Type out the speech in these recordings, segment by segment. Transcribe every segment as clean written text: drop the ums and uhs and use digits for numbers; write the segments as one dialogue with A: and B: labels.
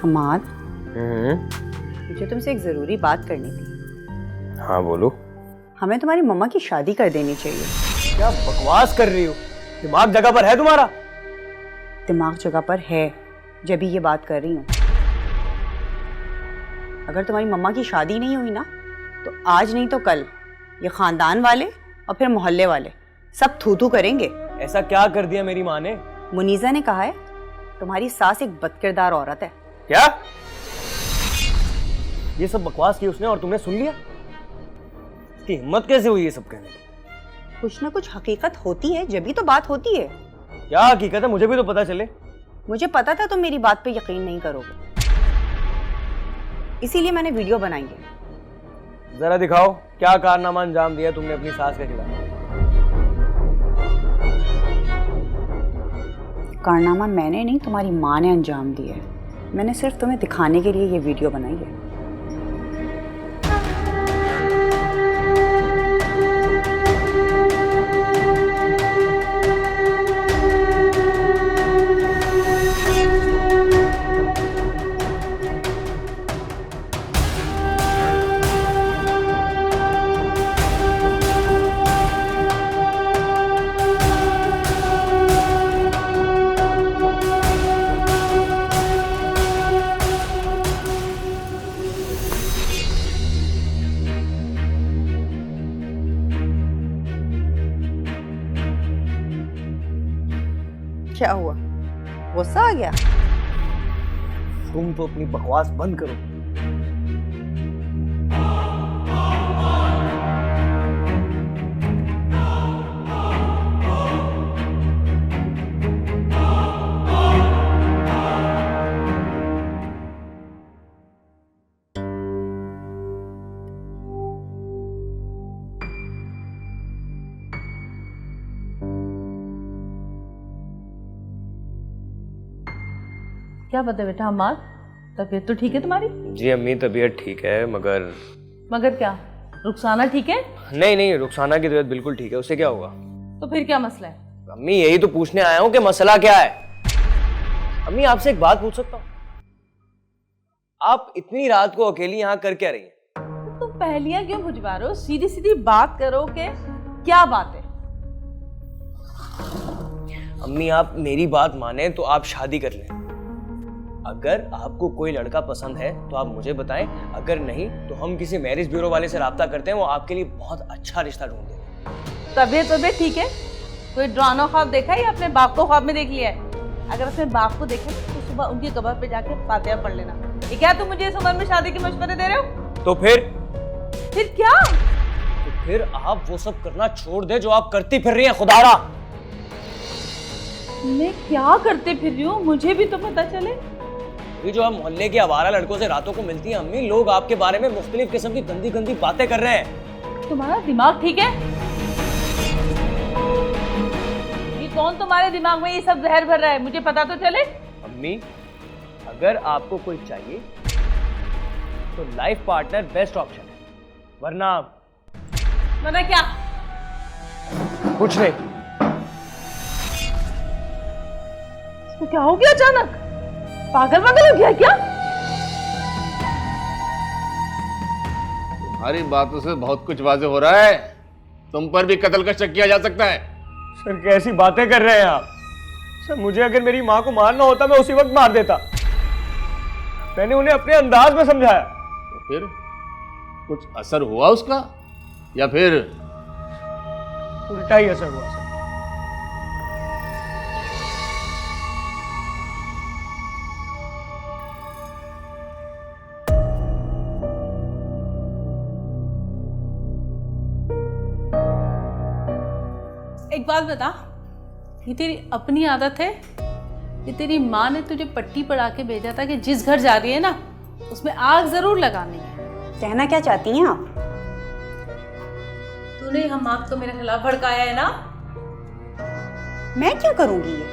A: हमाद, मुझे तुमसे एक जरूरी बात करनी थी।
B: हाँ बोलो।
A: हमें तुम्हारी मम्मा की शादी कर देनी चाहिए।
B: क्या बकवास कर रही हो? दिमाग जगह पर है तुम्हारा?
A: दिमाग जगह पर है, जब भी ये बात कर रही हूँ। अगर तुम्हारी मम्मा की शादी नहीं हुई ना, तो आज नहीं तो कल ये खानदान वाले और फिर मोहल्ले वाले सब थू थू करेंगे।
B: ऐसा क्या कर दिया मेरी माँ ने?
A: मुनीजा ने कहा है तुम्हारी सास एक बदकिरदार औरत है।
B: क्या? ये सब बकवास की उसने और तुमने सुन लिया? इसकी हिम्मत कैसे हुई ये सब कहने की?
A: कुछ ना कुछ हकीकत होती है, जब भी तो बात होती है।
B: क्या हकीकत है, मुझे भी तो पता चले।
A: मुझे पता था तुम मेरी बात पे यकीन नहीं करोगे, इसीलिए मैंने वीडियो बनाई है।
B: जरा दिखाओ क्या कारनामा अंजाम दिया तुमने अपनी सास के खिलाफ।
A: कारनामा मैंने नहीं, तुम्हारी माँ ने अंजाम दिया है। मैंने सिर्फ तुम्हें दिखाने के लिए ये वीडियो बनाई है। क्या हुआ, गुस्सा आ गया?
B: तुम तो अपनी बकवास बंद करो।
C: क्या बता बेटा हमार, तबीयत तो ठीक है तुम्हारी?
B: जी अम्मी, तबीयत ठीक है,
C: मगर क्या? रुखसाना ठीक है?
B: नहीं, रुखसाना की तबीयत बिल्कुल ठीक है। उससे क्या होगा?
C: तो फिर क्या मसला है?
B: अम्मी यही तो पूछने आया हूँ कि मसला क्या है। अम्मी आपसे एक बात पूछ सकता हूँ? आप इतनी रात को अकेली यहाँ कर क्या रही हैं?
C: तुम पहेलियां क्यों बुझवा रहे हो? सीधी सीधी बात करो कि क्या बात है।
B: अम्मी आप मेरी बात माने तो आप शादी कर लें। अगर आपको कोई लड़का पसंद है तो आप मुझे बताएं, अगर नहीं तो हम किसी मैरिज ब्यूरो वाले से राब्ता करते हैं, वो आपके लिए बहुत अच्छा रिश्ता ढूंढ देंगे।
C: तबीयत ठीक है? कोई ड्रानो ख्वाब देखा है या अपने बाप को ख्वाब में देख लिया है? अगर अपने बाप को देखे तो सुबह उनकी कब्र पे जाके फातिहा पढ़ लेना। ये क्या तुम मुझे इस उम्र में शादी के मशवरे दे रहे हो?
B: तो फिर
C: क्या?
B: तो फिर आप वो सब करना छोड़ दे जो आप करती फिर रही हैं। खुदारा
C: मैं क्या करते फिर रही हूँ, मुझे भी तो पता चले।
B: ये जो आप मोहल्ले के आवारा लड़कों से रातों को मिलती हैं अम्मी, लोग आपके बारे में मुख्तलिफ किस्म की गंदी गंदी बातें कर रहे हैं।
C: तुम्हारा दिमाग ठीक है? ये कौन तुम्हारे दिमाग में ये सब जहर भर रहा है, मुझे पता तो चले।
B: अम्मी अगर आपको कोई चाहिए तो लाइफ पार्टनर बेस्ट ऑप्शन है, वरना
C: क्या?
B: कुछ नहीं।
C: तो क्या हो गया अचानक? पागल हो गया क्या?
D: तुम्हारी बातों से बहुत कुछ वाज़ेह हो रहा है। तुम पर भी कत्ल का शक किया जा सकता है।
B: सर कैसी बातें कर रहे हैं आप? सर मुझे अगर मेरी माँ को मारना होता मैं उसी वक्त मार देता। मैंने उन्हें अपने अंदाज में समझाया।
D: तो फिर कुछ असर हुआ उसका या फिर
B: उल्टा ही असर हुआ सर।
C: एक बात बता, ये तेरी अपनी आदत है? ये तेरी माँ ने तुझे पट्टी पढ़ा के भेजा था कि जिस घर जा रही है ना उसमें आग जरूर लगानी है?
A: कहना क्या चाहती हैं आप?
C: तूने हम आग को मेरे खिलाफ भड़काया है ना?
A: मैं क्यों करूंगी ये?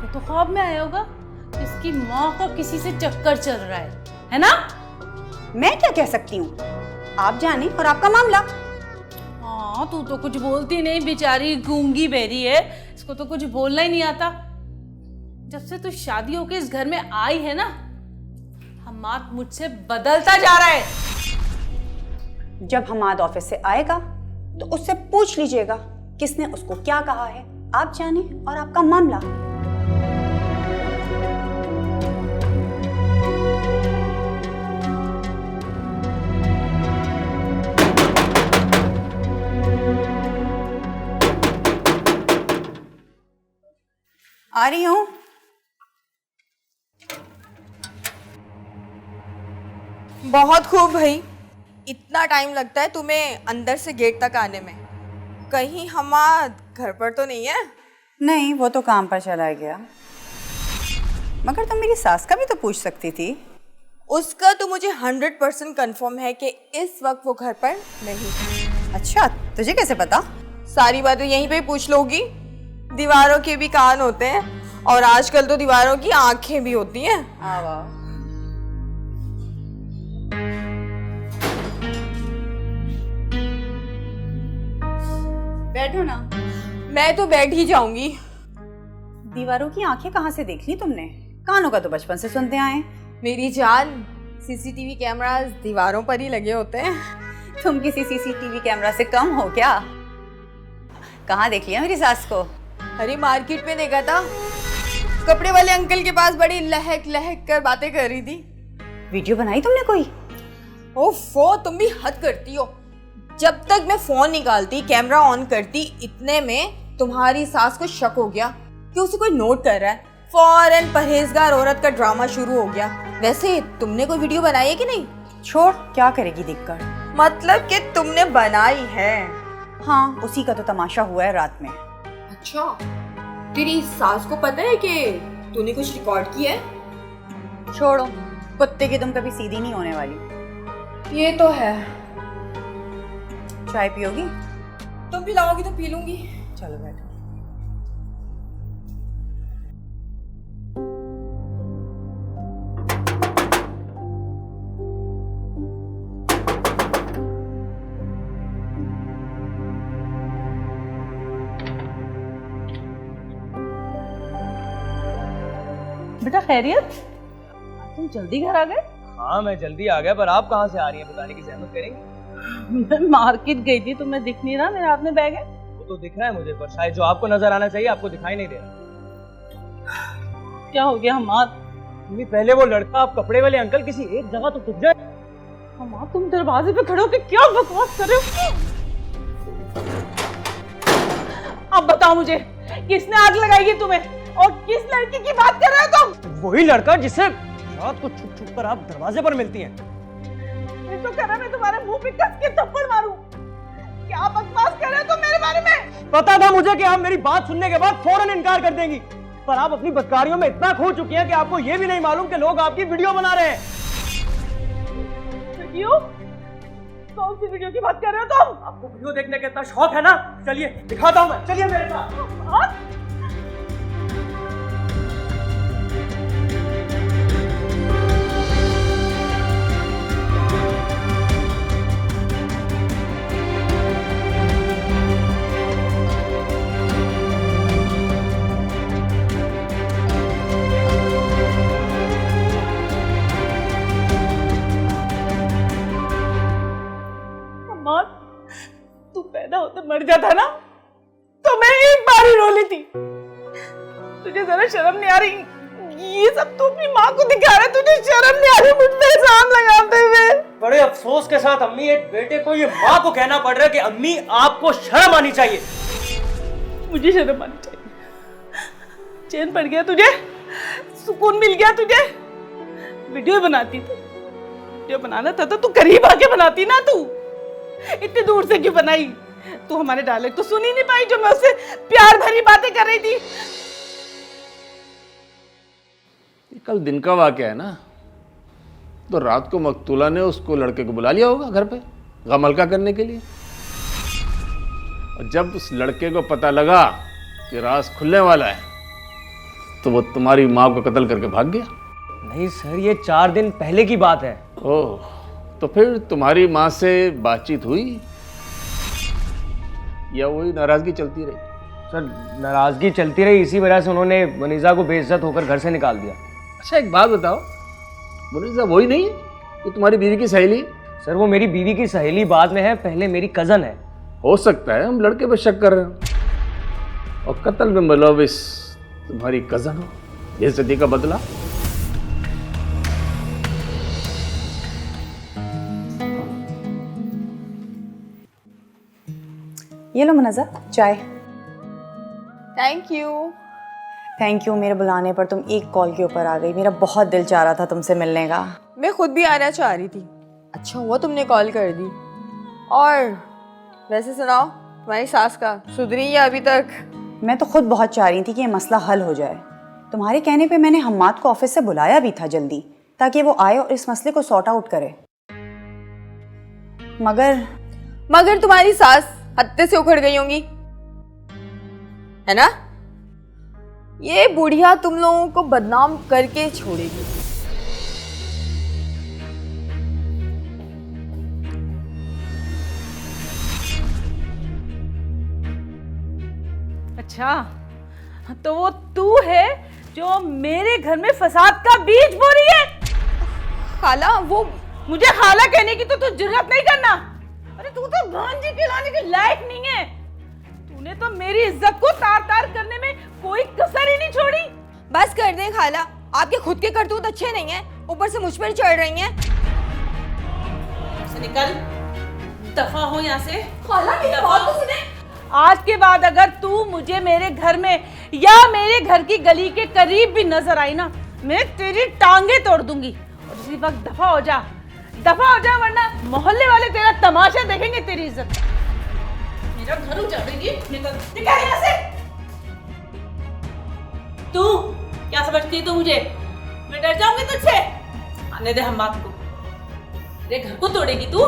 C: तो ख्वाब में आया होगा इसकी माँ का किसी से चक्कर चल रहा है ना?
A: मैं क्या कह सकती हूँ, आप जाने और आपका मामला।
C: हाँ, तू तो कुछ बोलती नहीं, बेचारी गूंगी बहरी है, इसको तो कुछ बोलना ही नहीं आता। जब से तू शादी होके इस घर में आई है ना, हमाद मुझसे बदलता जा रहा है।
A: जब हमाद ऑफिस से आएगा तो उससे पूछ लीजिएगा किसने उसको क्या कहा है। आप जाने और आपका मामला। आ रही हूं।
E: बहुत खूब भाई, इतना टाइम लगता है तुम्हें अंदर से गेट तक आने में। कहीं हमाद घर पर तो नहीं है?
A: नहीं, वो तो काम पर चला गया। मगर तुम मेरी सास का भी तो पूछ सकती थी।
E: उसका तो मुझे 100% कंफर्म है कि इस वक्त वो घर पर नहीं।
A: अच्छा, तुझे कैसे पता?
E: सारी बातें यहीं पे पूछ लोगी। दीवारों के भी कान होते हैं और आजकल तो दीवारों की आंखें भी होती हैं।
A: बैठो ना।
E: मैं तो बैठ ही जाऊंगी।
A: दीवारों की आंखें कहाँ से देख ली तुमने? कानों का तो बचपन से सुनते आए।
E: मेरी जान, सीसीटीवी कैमरास दीवारों पर ही लगे होते हैं।
A: तुम किसी सीसीटीवी कैमरा से कम हो क्या? कहाँ देख लिया मेरी सास को?
E: अरे मार्केट में देखा था, कपड़े वाले अंकल के पास बड़ी लहक लहक कर बातें कर रही थी।
A: वीडियो बनाई तुमने कोई?
E: ओफो, तुम भी हद करती हो। जब तक मैं फोन निकालती, कैमरा ऑन करती, इतने में तुम्हारी सास को शक हो गया कि उसे कोई नोट कर रहा है। फौरन परहेजगार औरत का ड्रामा शुरू हो गया। वैसे तुमने कोई वीडियो बनाई है कि नहीं?
A: छोड़, क्या करेगी देखकर।
E: मतलब कि तुमने बनाई है?
A: हाँ, उसी का तो तमाशा हुआ है रात में।
E: अच्छा, तेरी सास को पता है कि तूने कुछ रिकॉर्ड किया है?
A: छोड़ो, कुत्ते की तुम कभी सीधी नहीं होने वाली।
E: ये तो है।
A: चाय पियोगी?
E: तुम पिलाओगी तो पी लूंगी।
A: चलो बैठो।
C: बेटा खैरियत, तुम जल्दी घर आ गए?
B: हाँ, मैं जल्दी आ गया, पर आप कहाँ से आ रही हैं बताने की जहमत करेंगी?
C: मैं मार्केट गई थी, तुम्हें दिख नहीं रहा मेरे हाथ में बैग है?
B: वो तो दिख रहा है मुझे, पर शायद जो आपको नजर आना चाहिए आपको दिखाई नहीं दे रहा।
C: क्या हो गया हमाद?
B: मम्मी, पहले वो लड़का, आप कपड़े वाले अंकल, किसी एक जगह तो टिक जाए।
C: हमाद, तुम दरवाजे पे खड़े होकर क्या बकवास कर रहे हो? अब बताओ मुझे, किसने आग लगाई है तुम्हें और किस लड़की की बात कर रहे हो तुम?
B: वही लड़का जिससे रात को छुप छुप कर आप दरवाजे पर मिलती हैं।
C: मैं तो कह रहा मैं तुम्हारे मुंह पे कस के थप्पड़ मारूं। क्या बकवास कर रहे हो तुम मेरे बारे में?
B: पता था मुझे कि आप मेरी बात सुनने के बाद फौरन इनकार कर देंगी, पर आप अपनी बदकारियों में इतना खो चुकी हैं कि आपको ये भी नहीं मालूम कि लोग आपकी वीडियो बना रहे हैं।
C: वीडियो? कौन सी वीडियो की बात कर रहे हो तुम?
B: आपको वीडियो देखने का इतना शौक है ना? चलिए दिखाता हूं मैं, चलिए मेरे साथ।
C: तू पैदा होते मर जाता ना तो मैं एक बार ही रो ली थी। तुझे जरा शर्म नहीं आ रही? ये सब तू अपनी माँ को दिखा रहा है, तुझे शर्म नहीं आ रही मुझ पे इल्जाम लगाते हुए?
B: बड़े अफसोस के साथ अम्मी, एक बेटे को ये माँ को कहना पड़ रहा है कि अम्मी आपको शर्म आनी चाहिए।
C: मुझे शर्म आनी चाहिए? चैन पड़ गया तुझे? सुकून मिल गया तुझे? वीडियो बनाती थी, वीडियो बनाना था तो तू करीब आके बनाती ना। तू इतनी दूर से क्यों बनाई? तू हमारे डायलॉग तो सुन ही नहीं पाई जो मैं उससे प्यार भरी बातें कर रही थी।
D: ये कल दिन का वाकया है ना, तो रात को मकतूला ने उसको लड़के को बुला लिया होगा घर पे गम हल्का करने के लिए। और जब उस लड़के को पता लगा कि राज खुलने वाला है तो वो तुम्हारी माँ को कत्ल करके भाग गया।
B: नहीं सर, ये 4 दिन पहले की बात है।
D: ओह, तो फिर तुम्हारी माँ से बातचीत हुई या वही नाराजगी चलती रही?
B: सर नाराजगी चलती रही, इसी वजह से उन्होंने मुनीजा को बेइज्जत होकर घर से निकाल दिया।
D: अच्छा एक बात बताओ, मुनीजा वही नहीं है कि तुम्हारी बीवी की सहेली है?
B: सर वो मेरी बीवी की सहेली बाद में है, पहले मेरी कजन है।
D: हो सकता है हम लड़के पर शक कर रहे हो और कत्ल में मुलविस तुम्हारी कजन हो, बेइज्जती का बदला।
A: ये लो मुनज़्ज़ा चाय।
E: Thank you.
A: थैंक यू, मेरे बुलाने पर तुम एक कॉल के ऊपर आ गई। मेरा बहुत दिल चाह रहा था तुमसे मिलने का।
E: मैं खुद भी आना चाह रही थी, अच्छा हुआ तुमने कॉल कर दी। और वैसे सुनाओ, तुम्हारी सास का सुधरी या अभी तक?
A: मैं तो खुद बहुत चाह रही थी कि ये मसला हल हो जाए। तुम्हारे कहने पे मैंने हम्माद को ऑफिस से बुलाया भी था जल्दी, ताकि वो आए और इस मसले को सॉर्ट आउट करे।
E: मगर तुम्हारी सास हत्ते से उखड़ गई होंगी, है ना? ये बुढ़िया तुम लोगों को बदनाम करके छोड़ेगी।
C: अच्छा, तो वो तू है जो मेरे घर में फसाद का बीज बो रही है?
E: खाला वो
C: मुझे खाला कहने की तो तू जुर्रत नहीं करना। अरे तू तो भांजी खिलाने के लायक नहीं है। तूने तो मेरी इज्जत को तार तार करने में कोई कसर ही नहीं छोड़ी।
E: बस कर दें खाला, आपके खुद के करतूत अच्छे नहीं हैं, ऊपर से मुझ पर चढ़ रही हैं।
C: से निकल, दफा हो यहाँ से।
E: खाला मेरी बात तो सुने।
C: आज के बाद अगर तू मुझे मेरे घर में या मेरे घर की गली के करीब भी नजर आई ना, मैं तेरी टांगे तोड़ दूंगी। और इसी वक्त दफा हो जा, वरना मोहल्ले वाले तेरा तमाशा देखेंगे तेरी इज्जत का। मेरा घर उजाड़ेगी, निकल यहाँ से। तू क्या समझती है तू मुझे? मैं डर जाऊंगी तुझसे? आने दे हम्माद को। तेरे घर को तोड़ेगी तू?